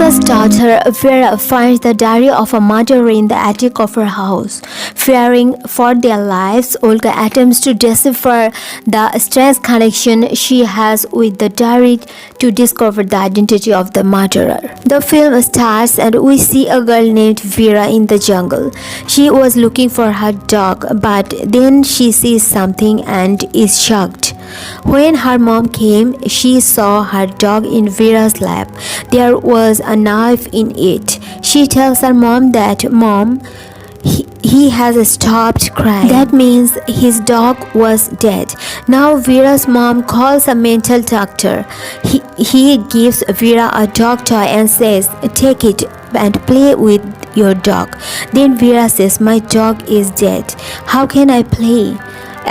Olga's daughter Vera finds the diary of a murderer in the attic of her house. Fearing for their lives, Olga attempts to decipher the strange connection she has with the diary to discover the identity of the murderer. The film starts and we see a girl named Vera in the jungle. She was looking for her dog, but then she sees something and is shocked. When her mom came, she saw her dog in Vera's lap. There was a knife in it. She tells her mom that, "Mom, he has stopped crying. That means his dog was dead." Now Vera's mom calls a mental doctor. He gives Vera a dog toy and says, "Take it and play with your dog." Then Vera says, "My dog is dead. How can I play?"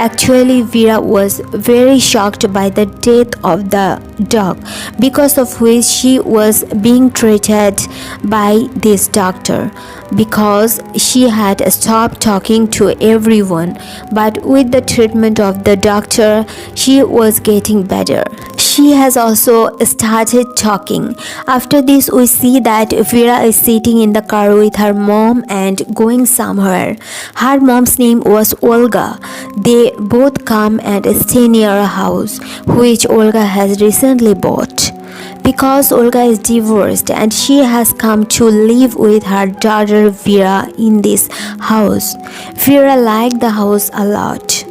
Actually, Vera was very shocked by the death of the dog, because of which she was being treated by this doctor, because she had stopped talking to everyone. But with the treatment of the doctor, she was getting better. She has also started talking. After this, we see that Vera is sitting in the car with her mom and going somewhere. Her mom's name was Olga. They both come and stay near a house which Olga has recently bought. Because Olga is divorced and she has come to live with her daughter Vera in this house. Vera liked the house a lot.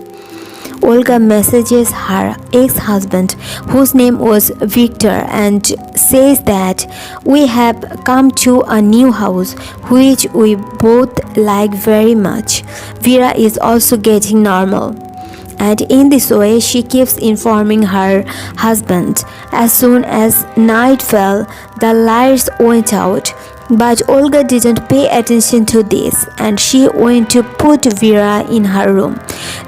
Olga messages her ex-husband, whose name was Victor, and says that we have come to a new house which we both like very much. Vera is also getting normal, and in this way she keeps informing her husband. As soon as night fell, the lights went out. But Olga didn't pay attention to this, and she went to put Vera in her room.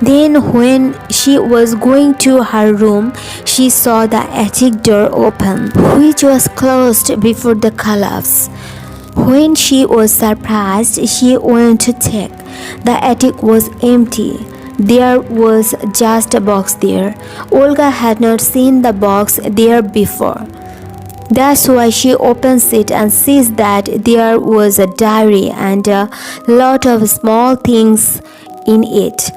Then when she was going to her room, she saw the attic door open, which was closed before the collapse. When she was surprised, she went to check. The attic was empty. There was just a box there. Olga had not seen the box there before. That's why she opens it and sees that there was a diary and a lot of small things in it.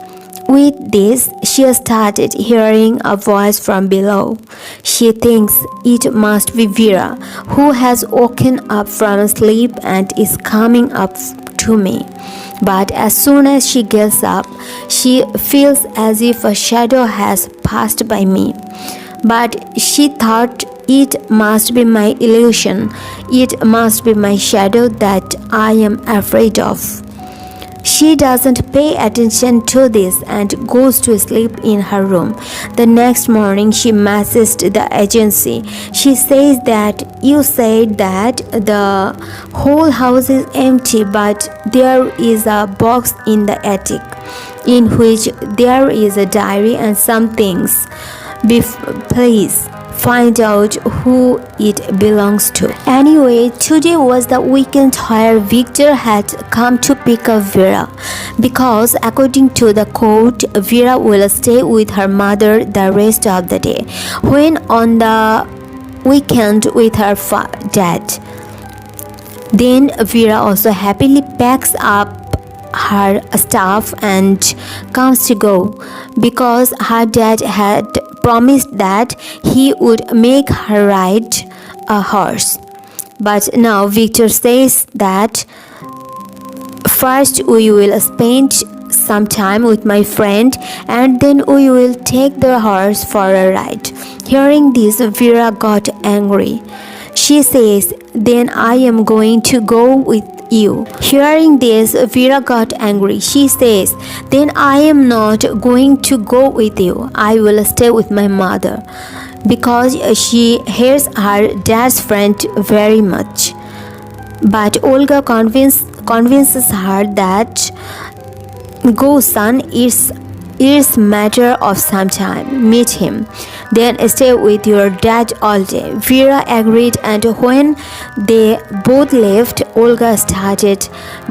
With this, she started hearing a voice from below. She thinks it must be Vera, who has woken up from sleep and is coming up to me. But as soon as she gets up, she feels as if a shadow has passed by me. But she thought, it must be my illusion. It must be my shadow that I am afraid of. She doesn't pay attention to this and goes to sleep in her room. The next morning, she messaged the agency. She says that you said that the whole house is empty, but there is a box in the attic in which there is a diary and some things. Please find out who it belongs to. Anyway, today was the weekend where Victor had come to pick up Vera, because according to the court, Vera will stay with her mother the rest of the day, when on the weekend with her dad. Then Vera also happily packs up her stuff and comes to go, because her dad had promised that he would make her ride a horse. But now Victor says that first we will spend some time with my friend and then we will take the horse for a ride. Hearing this, Vera got angry. She says, "Then I am going to go with you." Hearing this, Vera got angry. She says, "Then I am not going to go with you. I will stay with my mother," because she hates her dad's friend very much. But Olga convinces her that, "Go son, it's matter of some time. Meet him. Then stay with your dad all day." Vera agreed, and when they both left, Olga started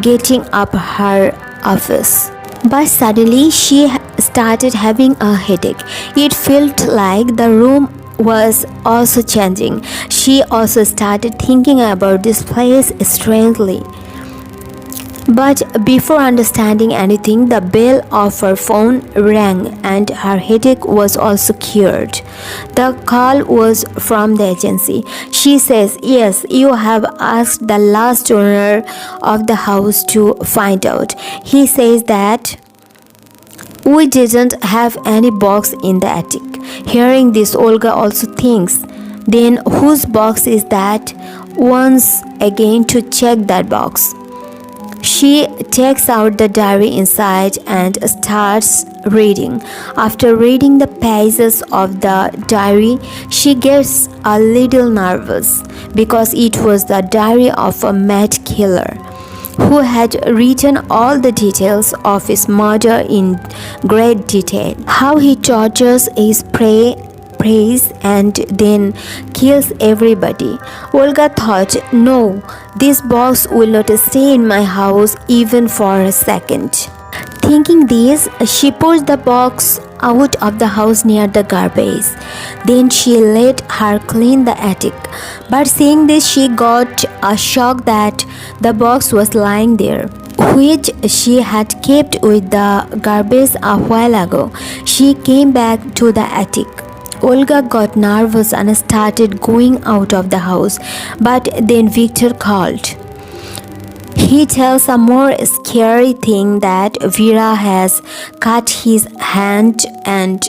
getting up her office. But suddenly she started having a headache. It felt like the room was also changing. She also started thinking about this place strangely. But before understanding anything, the bell of her phone rang and her headache was also cured. The call was from the agency. She says, "Yes, you have asked the last owner of the house to find out." He says that we didn't have any box in the attic. Hearing this, Olga also thinks, then whose box is that? Once again to check that box. She takes out the diary inside and starts reading. After reading the pages of the diary, she gets a little nervous because it was the diary of a mad killer who had written all the details of his murder in great detail. How he tortures his prey and then kills everybody. Olga thought, no, this box will not stay in my house even for a second. Thinking this, she pushed the box out of the house near the garbage. Then she let her clean the attic. But seeing this, she got a shock that the box was lying there, which she had kept with the garbage a while ago. She came back to the attic. Olga got nervous and started going out of the house, but then Victor called. He tells a more scary thing that Vera has cut his hand and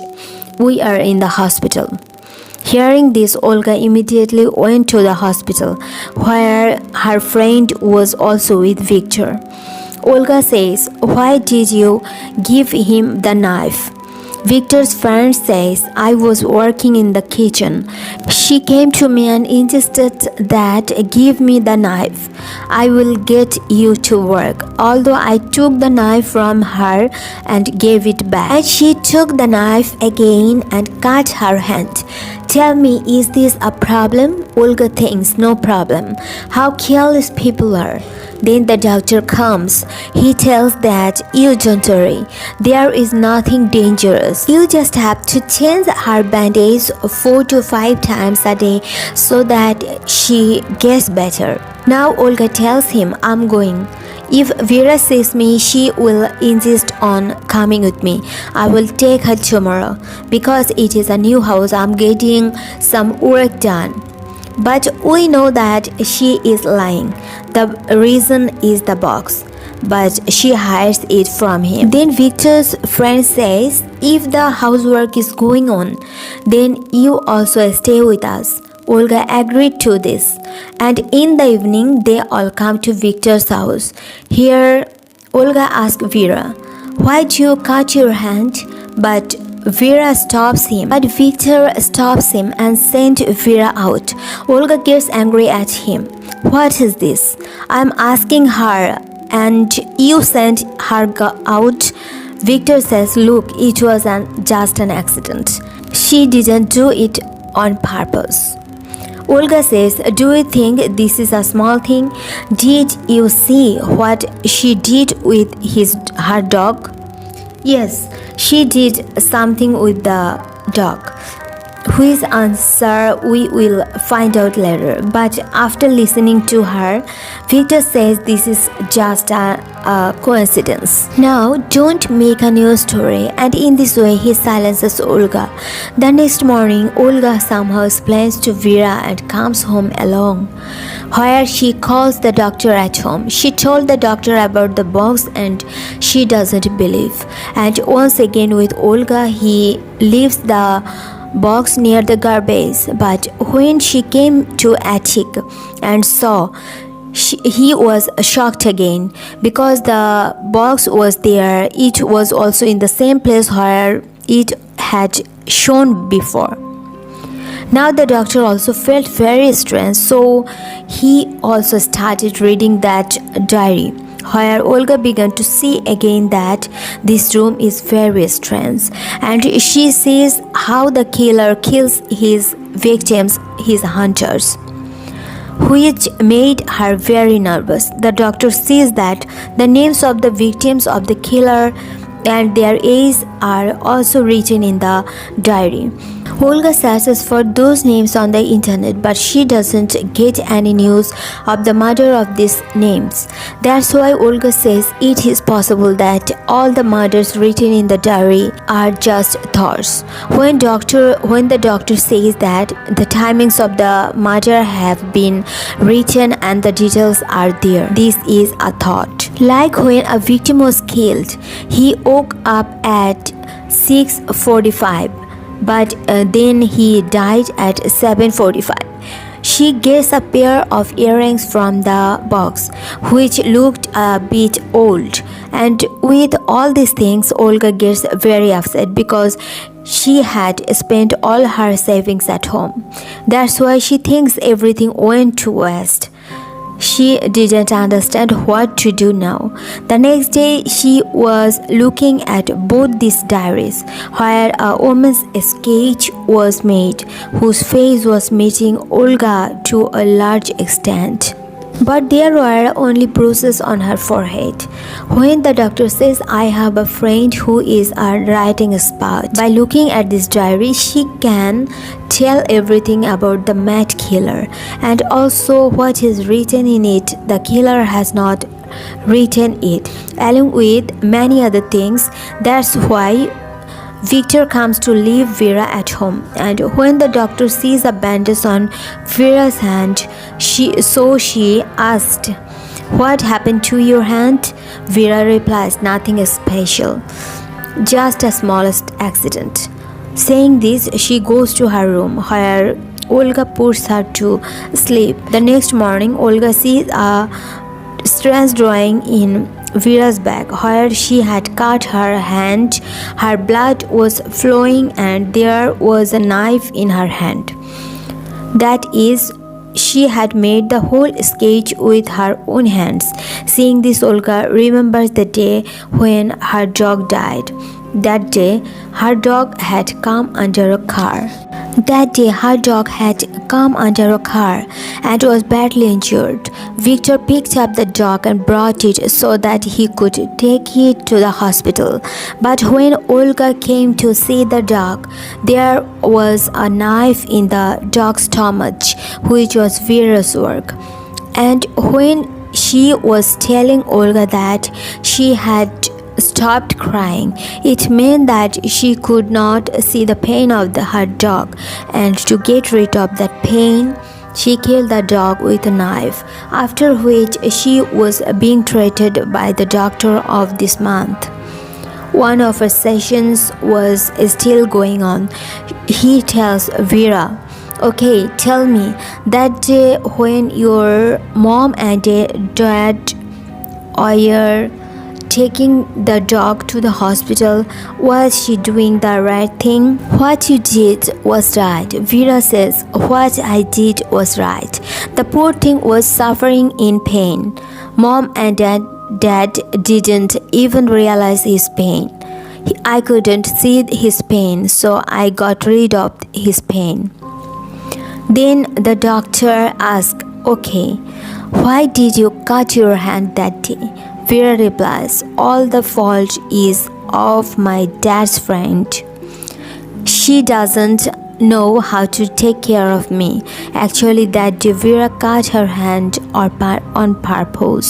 we are in the hospital. Hearing this, Olga immediately went to the hospital, where her friend was also with Victor. Olga says, "Why did you give him the knife?" Victor's friend says, "I was working in the kitchen. She came to me and insisted that give me the knife. I will get you to work." Although I took the knife from her and gave it back. And she took the knife again and cut her hand. Tell me, is this a problem? Olga thinks, no problem. How careless people are. Then the doctor comes. He tells that you don't worry. There is nothing dangerous. You just have to change her bandage 4 to 5 times a day so that she gets better. Now Olga tells him, I'm going. If Vera sees me, she will insist on coming with me. I will take her tomorrow. Because it is a new house, I'm getting some work done. But we know that she is lying. The reason is the box. But she hides it from him. Then Victor's friend says, if the housework is going on, then you also stay with us. Olga agreed to this. And in the evening, they all come to Victor's house. Here, Olga asks Vera, why do you cut your hand? But Vera stops him. But Victor stops him and sends Vera out. Olga gets angry at him. What is this? I'm asking her and you sent her out. Victor says, look, it was just an accident. She didn't do it on purpose. Olga says, do you think this is a small thing? Did you see what she did with her dog? Yes, she did something with the dog. Whose answer we will find out later. But after listening to her, Victor says this is just a coincidence. Now, don't make a new story. And in this way, he silences Olga. The next morning, Olga somehow explains to Vera and comes home alone, where she calls the doctor at home. She told the doctor about the box and she doesn't believe. And once again with Olga, he leaves the box near the garbage. But when she came to attic and saw, he was shocked again because the box was there. It was also in the same place where it had shown before. Now the doctor also felt very strange, so he also started reading that diary, where Olga began to see again that this room is very strange, and she sees how the killer kills his victims, his hunters, which made her very nervous. The doctor sees that the names of the victims of the killer and their ages are also written in the diary. Olga searches for those names on the internet, but she doesn't get any news of the murder of these names. That's why Olga says it is possible that all the murders written in the diary are just thoughts. When the doctor says that the timings of the murder have been written and the details are there, this is a thought. Like when a victim was killed, he woke up at 6:45. But then he died at 7:45. She gets a pair of earrings from the box, which looked a bit old. And with all these things, Olga gets very upset because she had spent all her savings at home. That's why she thinks everything went to waste. She didn't understand what to do now. The next day, she was looking at both these diaries, where a woman's sketch was made, whose face was meeting Olga to a large extent. But there were only bruises on her forehead. When the doctor says, I have a friend who is a writing expert, by looking at this diary, she can tell everything about the mad killer and also what is written in it. The killer has not written it, along with many other things. That's why Victor comes to leave Vera at home, and when the doctor sees a bandage on Vera's hand, she asked, "What happened to your hand?" Vera replies, "Nothing special, just a smallest accident." Saying this, she goes to her room, where Olga puts her to sleep. The next morning, Olga sees a strange drawing in Vera's bag, where she had cut her hand. Her blood was flowing and there was a knife in her hand. That is, she had made the whole sketch with her own hands. Seeing this, Olga remembers the day when her dog died. That day, her dog had come under a car. And was badly injured. Victor picked up the dog and brought it so that he could take it to the hospital. But when Olga came to see the dog, there was a knife in the dog's stomach, which was Vera's work. And when she was telling Olga that she had stopped crying, it meant that she could not see the pain of her dog, and to get rid of that pain, she killed the dog with a knife, after which she was being treated by the doctor of this month. One of her sessions was still going on. He tells Vera, "Okay, tell me, that day when your mom and dad were taking the dog to the hospital, was she doing the right thing?" "What you did was right," Vera says. "What I did was right. The poor thing was suffering in pain. Mom and dad didn't even realize his pain. I couldn't see his pain, so I got rid of his pain." Then the doctor asked, "Okay, why did you cut your hand that day?" Vera replies, "All the fault is of my dad's friend. She doesn't know how to take care of me." Actually, that day Vera cut her hand on purpose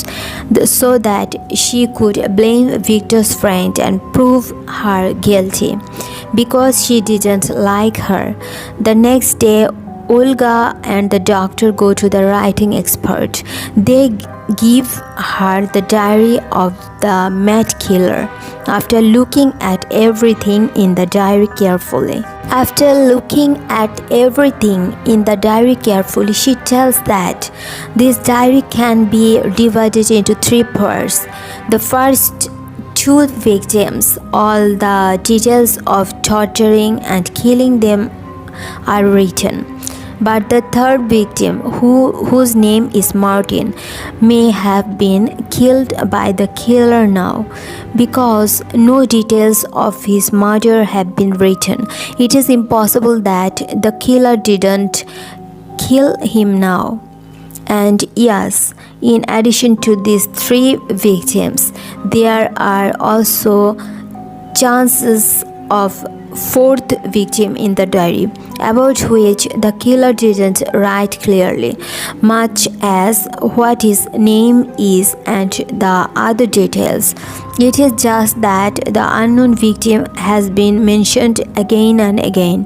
so that she could blame Victor's friend and prove her guilty because she didn't like her. The next day, Olga and the doctor go to the writing expert. They give her the diary of the mad killer. After looking at everything in the diary carefully, she tells that this diary can be divided into 3 parts. The first 2 victims, all the details of torturing and killing them are written. But the third victim, whose name is Martin, may have been killed by the killer now, because no details of his murder have been written. It is impossible that the killer didn't kill him now. And yes, in addition to these 3 victims, there are also chances of fourth victim in the diary, about which the killer didn't write clearly, much as what his name is and the other details. It is just that the unknown victim has been mentioned again and again.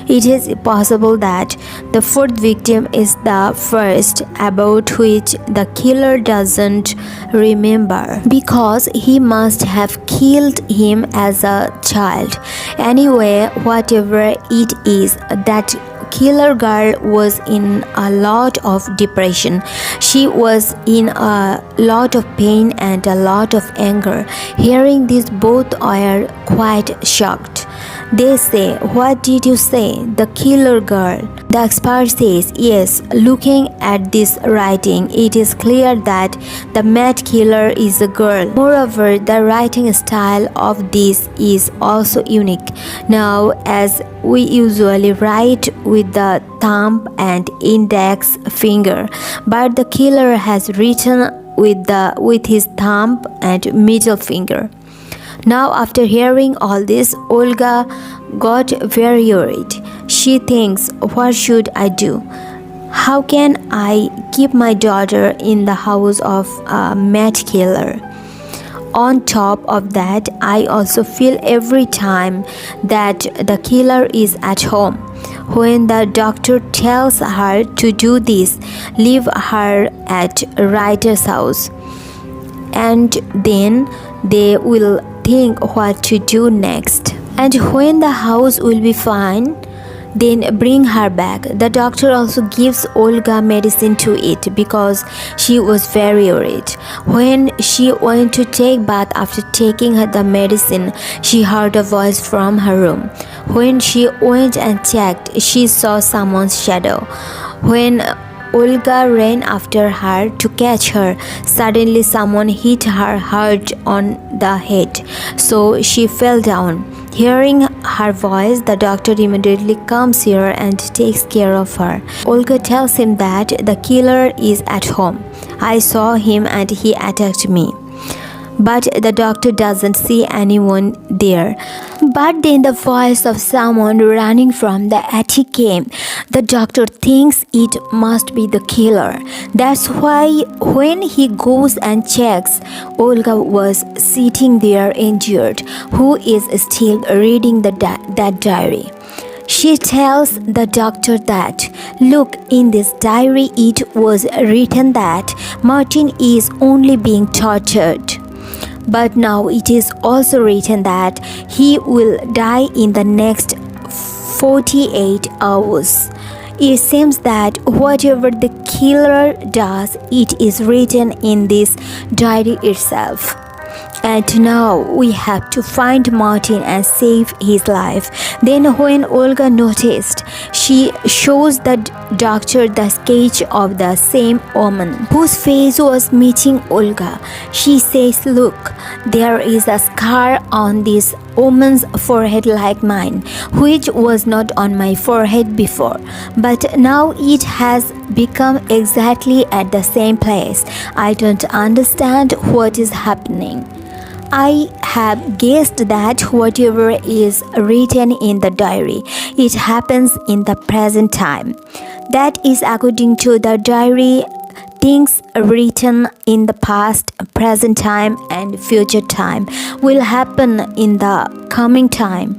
It is possible that the fourth victim is the first, about which the killer doesn't remember, because he must have killed him as a child. Anyway, whatever it is, that killer girl was in a lot of depression. She was in a lot of pain and a lot of anger. Hearing this, both are quite shocked. They say, "What did you say? The killer girl?" The expert says, "Yes, looking at this writing, it is clear that the mad killer is a girl. Moreover, the writing style of this is also unique. Now, as we usually write with the thumb and index finger, but the killer has written with his thumb and middle finger." Now, after hearing all this, Olga got very worried. She thinks, "What should I do? How can I keep my daughter in the house of a mad killer? On top of that, I also feel every time that the killer is at home. When the doctor tells her to do this, leave her at writer's house, and then they will think what to do next. And when the house will be fine, then bring her back." The doctor also gives Olga medicine to eat because she was very worried. When she went to take bath after taking the medicine, she heard a voice from her room. When she went and checked, she saw someone's shadow. When Olga ran after her to catch her, suddenly someone hit her hard on the head, so she fell down. Hearing her voice, the doctor immediately comes here and takes care of her. Olga tells him that the killer is at home. "I saw him and he attacked me." But the doctor doesn't see anyone there. But then the voice of someone running from the attic came. The doctor thinks it must be the killer. That's why when he goes and checks, Olga was sitting there injured, who is still reading that diary. She tells the doctor that, "Look, in this diary it was written that Martin is only being tortured. But now it is also written that he will die in the next 48 hours. It seems that whatever the killer does, it is written in this diary itself. And now we have to find Martin and save his life." Then when Olga noticed, she shows the doctor the sketch of the same woman whose face was meeting Olga. She says, "Look, there is a scar on this woman's forehead like mine, which was not on my forehead before, but now it has become exactly at the same place. I don't understand what is happening. I have guessed that whatever is written in the diary, it happens in the present time. That is according to the diary. Things written in the past, present time, and future time will happen in the coming time."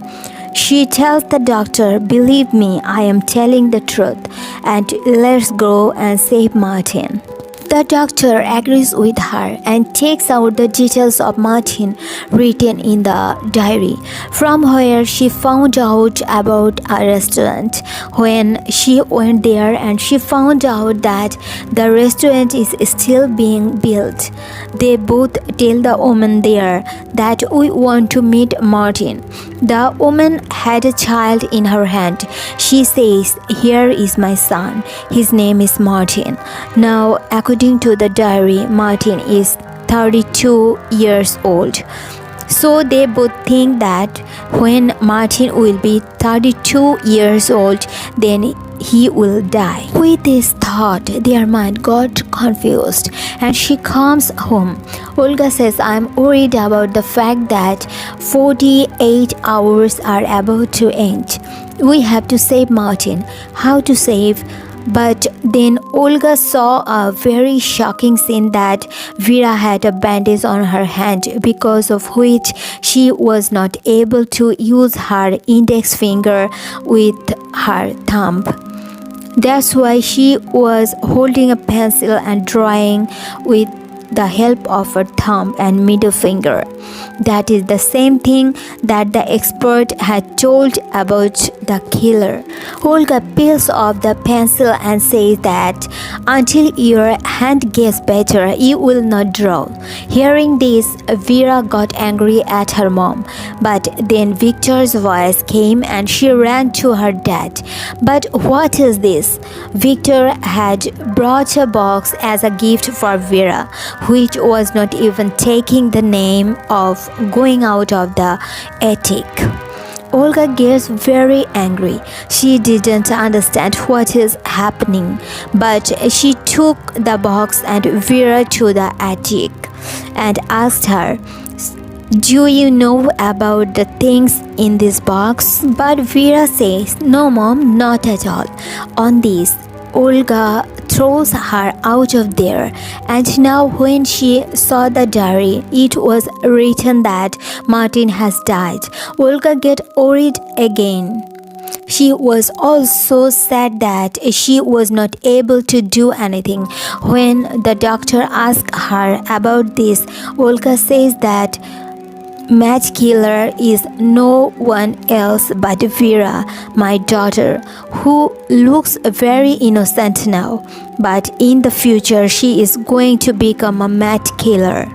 She tells the doctor, "Believe me, I am telling the truth, and let's go and save Martin." The doctor agrees with her and takes out the details of Martin written in the diary, from where she found out about a restaurant. When she went there and she found out that the restaurant is still being built, they both tell the woman there that we want to meet Martin. The woman had a child in her hand. She says, "Here is my son. His name is Martin." Now, according to the diary, Martin is 32 years old. So they both think that when Martin will be 32 years old, then he will die. With this thought, their mind got confused and she comes home. Olga says, I'm worried about the fact that 48 hours are about to end. We have to save Martin. How to save? But then Olga saw a very shocking scene that Vera had a bandage on her hand because of which she was not able to use her index finger with her thumb. That's why she was holding a pencil and drawing with the help of her thumb and middle finger. That is the same thing that the expert had told about the killer. Olga peels off the pencil and says that until your hand gets better, you will not draw. Hearing this, Vera got angry at her mom. But then Victor's voice came and she ran to her dad. But what is this? Victor had brought a box as a gift for Vera, which was not even taking the name of going out of the attic. Olga gets very angry. She didn't understand what is happening, but she took the box and Vera to the attic and asked her, do you know about the things in this box? But Vera says, no mom, not at all. On this, Olga throws her out of there, and now when she saw the diary, it was written that Martin has died. Olga get worried again. She was also sad that she was not able to do anything. When the doctor asked her about this, Olga says that match killer is no one else but Vera, my daughter, who looks very innocent now, but in the future she is going to become a match killer.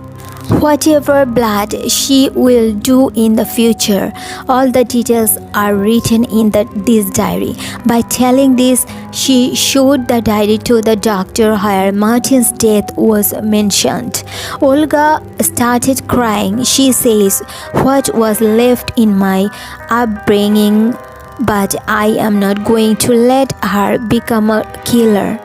Whatever blood she will do in the future, all the details are written in this diary. By telling this, she showed the diary to the doctor where Martin's death was mentioned. Olga started crying. She says, what was left in my upbringing, but I am not going to let her become a killer.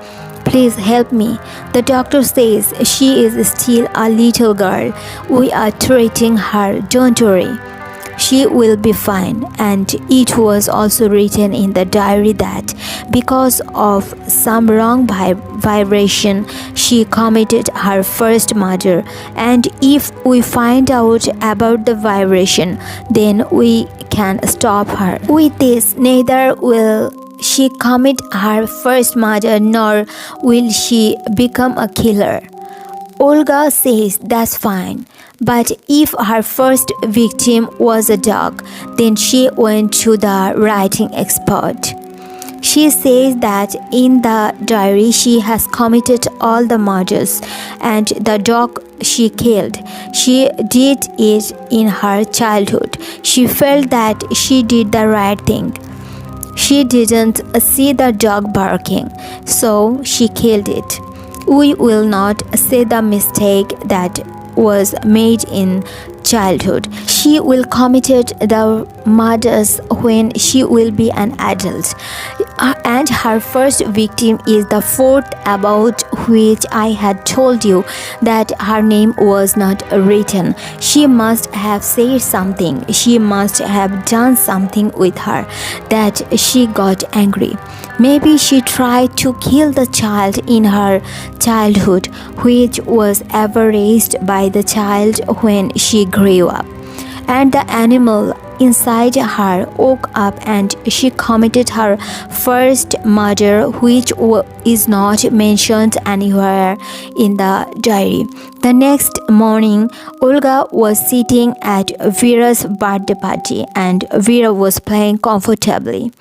Please help me. The doctor says she is still a little girl. We are treating her, don't worry. She will be fine. And it was also written in the diary that because of some wrong vibration, she committed her first murder. And if we find out about the vibration, then we can stop her. With this, neither will she commit her first murder nor will she become a killer. Olga says that's fine, but if her first victim was a dog, then she went to the writing expert. She says that in the diary she has committed all the murders, and the dog she killed, she did it in her childhood. She felt that she did the right thing. She didn't see the dog barking, so she killed it. We will not say the mistake that was made in childhood. She will committed the murders when she will be an adult. And her first victim is the fourth, about which I had told you that her name was not written. She must have said something. She must have done something with her that she got angry. Maybe she tried to kill the child in her childhood, which was ever raised by the child when she grew up. And the animal inside her woke up and she committed her first murder, which is not mentioned anywhere in the diary. The next morning, Olga was sitting at Vera's birthday party and Vera was playing comfortably.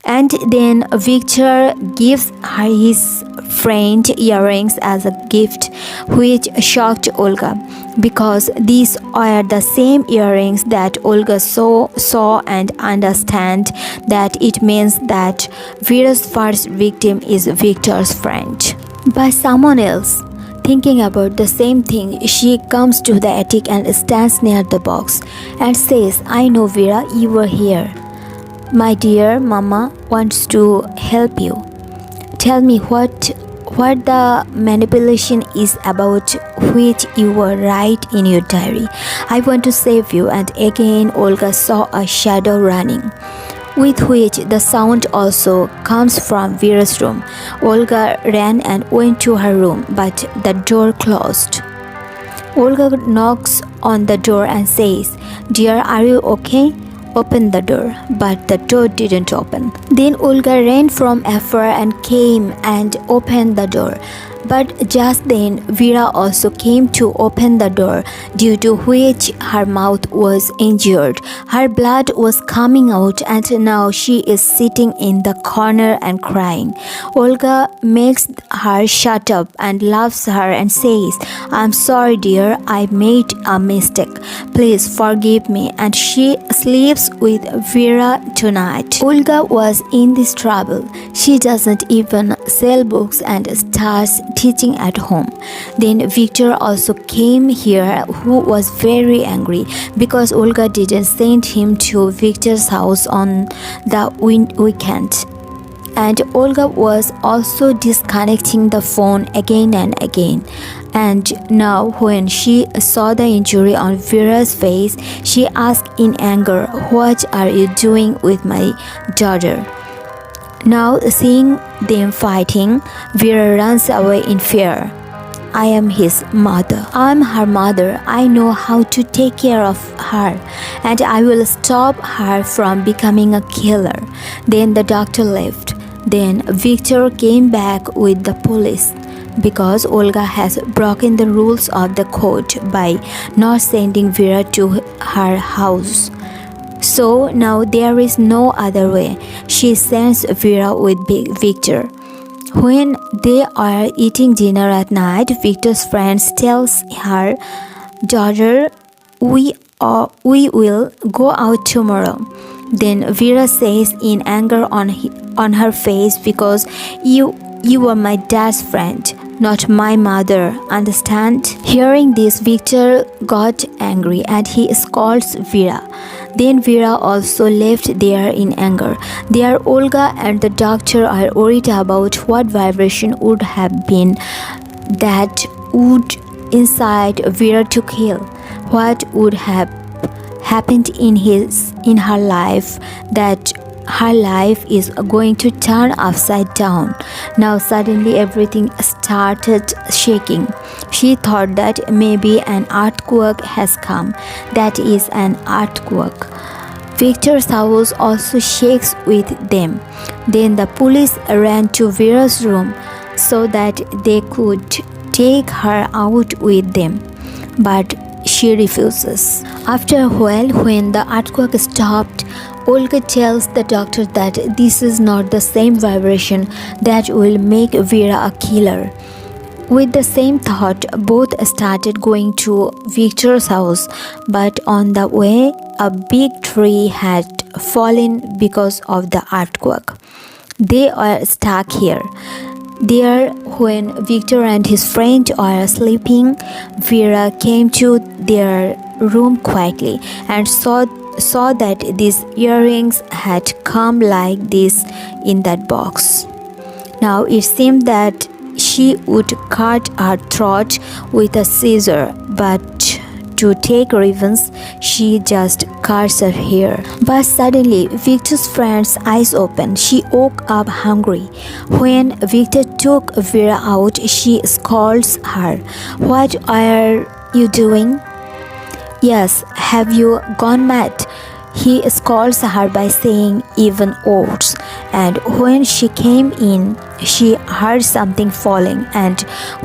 And then Victor gives her his friend earrings as a gift, which shocked Olga because these are the same earrings that Olga saw and understand that it means that Vera's first victim is Victor's friend. By someone else. Thinking about the same thing, she comes to the attic and stands near the box and says, I know Vera, you were here. My dear Mama wants to help you. Tell me what the manipulation is about which you were right in your diary. I want to save you. And again Olga saw a shadow running, with which the sound also comes from Vera's room. Olga ran and went to her room, but the door closed. Olga knocks on the door and says, Dear, are you okay? Open the door. But the door didn't open. Then Olga ran from afar and came and opened the door. But just then Vera also came to open the door, due to which her mouth was injured. Her blood was coming out, and now she is sitting in the corner and crying. Olga makes her shut up and loves her and says, I'm sorry dear, I made a mistake. Please forgive me. And she sleeps with Vera tonight. Olga was in this trouble. She doesn't even sell books and starts teaching at home. Then Victor also came here, who was very angry because Olga didn't send him to Victor's house on the weekend. And Olga was also disconnecting the phone again and again. And now when she saw the injury on Vera's face, she asked in anger, What are you doing with my daughter? Now seeing them fighting, Vera runs away in fear. I am his mother. I am her mother. I know how to take care of her, and I will stop her from becoming a killer. Then the doctor left. Then Victor came back with the police, because Olga has broken the rules of the court by not sending Vera to her house. So now there is no other way. She sends Vera with Victor. When they are eating dinner at night, Victor's friends tells her, Daughter, we will go out tomorrow. Then Vera says in anger on her face, because you are my dad's friend, not my mother, understand? Hearing this, Victor got angry and he scolds Vera. Then Vera also left there in anger. There Olga and the doctor are worried about what vibration would have been that would incite Vera to kill. What would have happened in her life that her life is going to turn upside down. Now suddenly everything started shaking. She thought that maybe an earthquake has come. That is an earthquake. Victor's house also shakes with them. Then the police ran to Vera's room so that they could take her out with them. But she refuses. After a while, when the earthquake stopped, Olga tells the doctor that this is not the same vibration that will make Vera a killer. With the same thought, both started going to Victor's house, but on the way, a big tree had fallen because of the earthquake. They are stuck here. There, when Victor and his friend are sleeping, Vera came to their room quietly and saw that these earrings had come like this in that box. Now it seemed that she would cut her throat with a scissor, but to take revenge, she just cuts her hair. But suddenly, Victor's friend's eyes opened. She woke up hungry. When Victor took Vera out, she scolds her. What are you doing? Yes, have you gone mad? He scolds her by saying even words. And when she came in, she heard something falling, and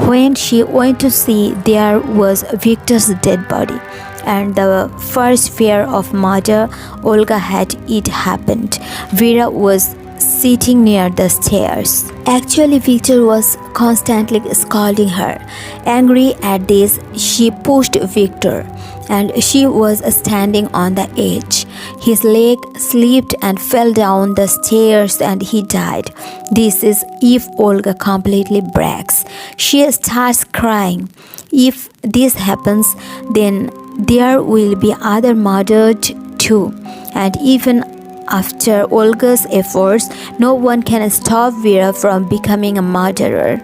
when she went to see, there was Victor's dead body. And the first fear of murder Olga had, it happened. Vera was sitting near the stairs. Actually, Victor was constantly scolding her. Angry at this, she pushed Victor, and she was standing on the edge. His leg slipped and fell down the stairs and he died. This is if Olga completely breaks. She starts crying. If this happens, then there will be other murdered too. And even after Olga's efforts, no one can stop Vera from becoming a murderer.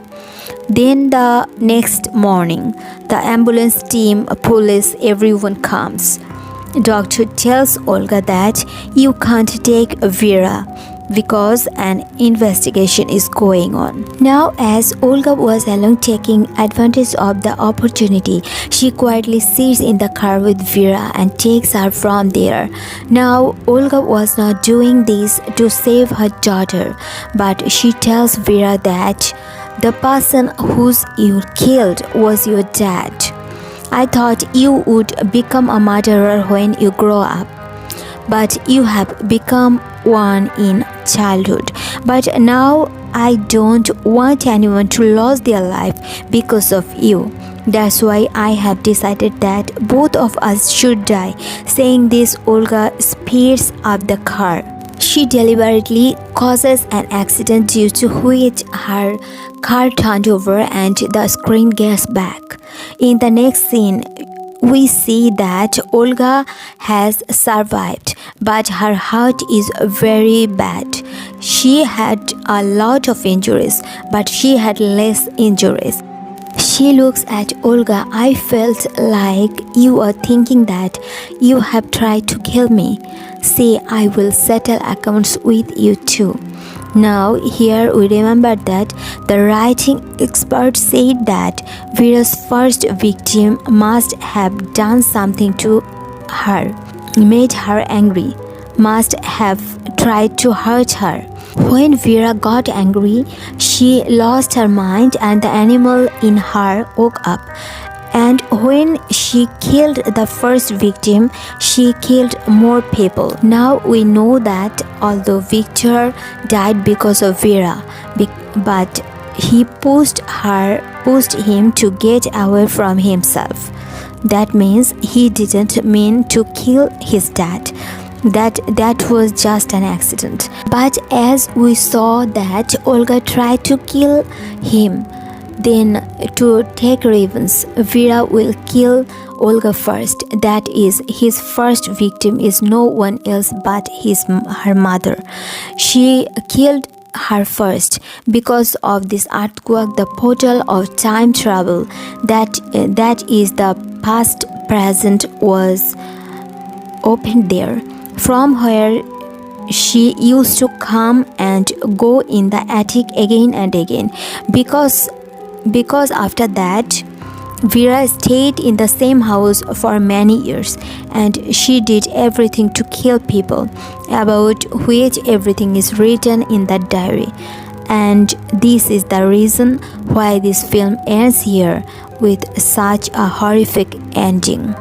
Then the next morning, the ambulance team, police, everyone comes. Doctor tells Olga that you can't take Vera because an investigation is going on. Now, as Olga was alone taking advantage of the opportunity, she quietly sits in the car with Vera and takes her from there. Now, Olga was not doing this to save her daughter, but she tells Vera that the person whose you killed was your dad. I thought you would become a murderer when you grow up, but you have become one in childhood. But now I don't want anyone to lose their life because of you. That's why I have decided that both of us should die. Saying this, Olga speeds up the car. She deliberately causes an accident due to which her car turned over and the screen gets back. In the next scene, we see that Olga has survived, but her heart is very bad. She had a lot of injuries, but she had less injuries. She looks at Olga. I felt like you are thinking that you have tried to kill me. See, I will settle accounts with you too. Now, here we remember that the writing expert said that Vera's first victim must have done something to her, made her angry, must have tried to hurt her. When Vera got angry, she lost her mind and the animal in her woke up. And when she killed the first victim, she killed more people. Now we know that although Victor died because of Vera, but he pushed him to get away from himself. That means he didn't mean to kill his dad. That was just an accident. But as we saw that Olga tried to kill him, then to take revenge, Vera will kill Olga first. That is, his first victim is no one else but her mother. She killed her first. Because of this earthquake, the portal of time travel, that is the past present, was opened there, from where she used to come and go in the attic again and again. Because after that, Vera stayed in the same house for many years, and she did everything to kill people, about which everything is written in that diary. And this is the reason why this film ends here with such a horrific ending.